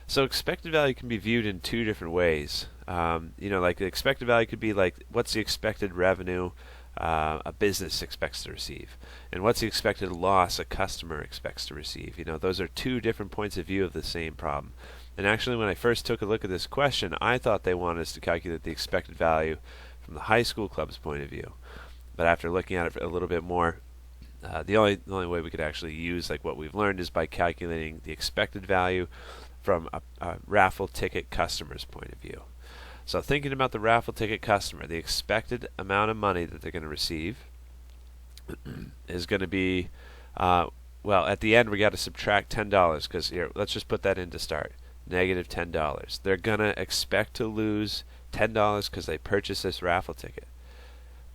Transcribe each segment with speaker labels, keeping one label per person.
Speaker 1: So expected value can be viewed in two different ways. Like the expected value could be like, what's the expected revenue a business expects to receive, and what's the expected loss a customer expects to receive. Those are two different points of view of the same problem. And actually, when I first took a look at this question, I thought they wanted us to calculate the expected value from the high school club's point of view. But after looking at it a little bit more, the only way we could actually use like what we've learned is by calculating the expected value from a raffle ticket customer's point of view. So thinking about the raffle ticket customer, the expected amount of money that they're going to receive is going to be, at the end we got to subtract $10, because here, let's just put that in to start. Negative $10. They're going to expect to lose $10 because they purchased this raffle ticket.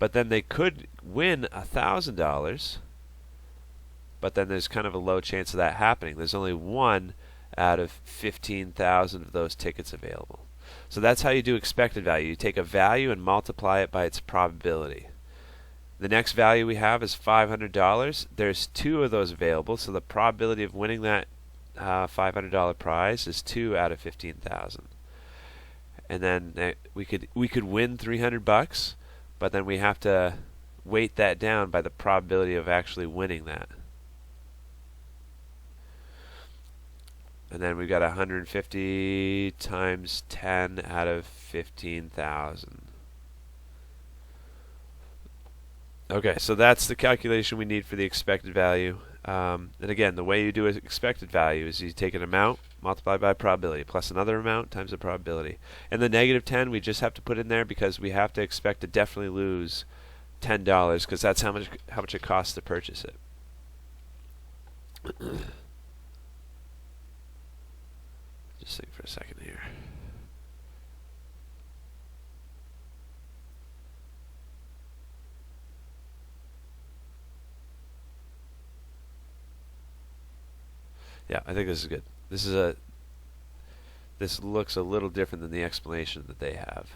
Speaker 1: But then they could win $1,000, but then there's kind of a low chance of that happening. There's only one out of 15,000 of those tickets available. So that's how you do expected value. You take a value and multiply it by its probability. The next value we have is $500. There's two of those available, so the probability of winning that $500 prize is 2 out of 15,000. And then we could win $300, but then we have to weight that down by the probability of actually winning that. And then we've got 150 times 10 out of 15,000. Okay, so that's the calculation we need for the expected value. And again, the way you do expected value is you take an amount multiplied by probability plus another amount times the probability. And the negative 10 we just have to put in there because we have to expect to definitely lose $10 because that's how much it costs to purchase it. Just think for a second here. Yeah, I think this is good. This looks a little different than the explanation that they have,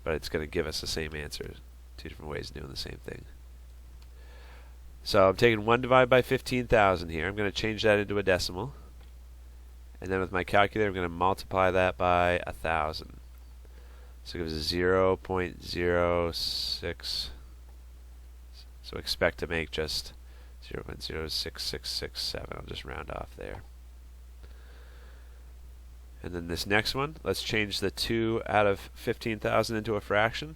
Speaker 1: but it's going to give us the same answer. Two different ways of doing the same thing. So I'm taking 1 divided by 15,000 here. I'm going to change that into a decimal. And then with my calculator, I'm going to multiply that by 1,000. So it gives us 0.06. So expect to make just 0.06667. I'll just round off there. And then this next one, let's change the 2 out of 15,000 into a fraction.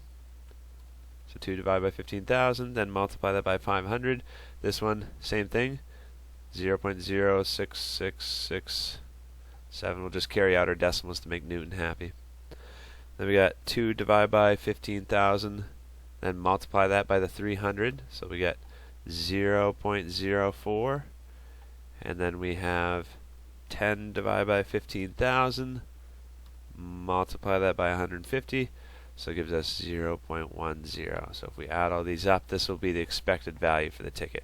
Speaker 1: So 2 divided by 15,000, then multiply that by 500. This one, same thing, 0.06667. We'll just carry out our decimals to make Newton happy. Then we got 2 divided by 15,000, then multiply that by the 300. So we get 0.04. And then we have 10 divided by 15,000, multiply that by 150. So it gives us 0.10. So if we add all these up, this will be the expected value for the ticket.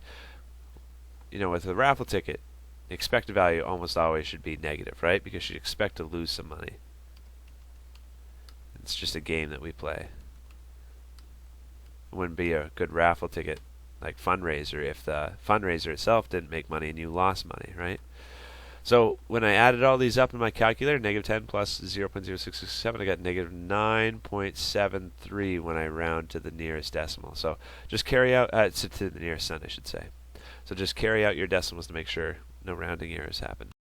Speaker 1: With the raffle ticket, the expected value almost always should be negative, right? Because you expect to lose some money. It's just a game that we play. It wouldn't be a good raffle ticket like fundraiser if the fundraiser itself didn't make money and you lost money, right? So when I added all these up in my calculator, negative 10 plus 0.0667, I got negative 9.73 when I round to the nearest decimal. So just carry out, to the nearest cent, I should say. So just carry out your decimals to make sure no rounding errors happen.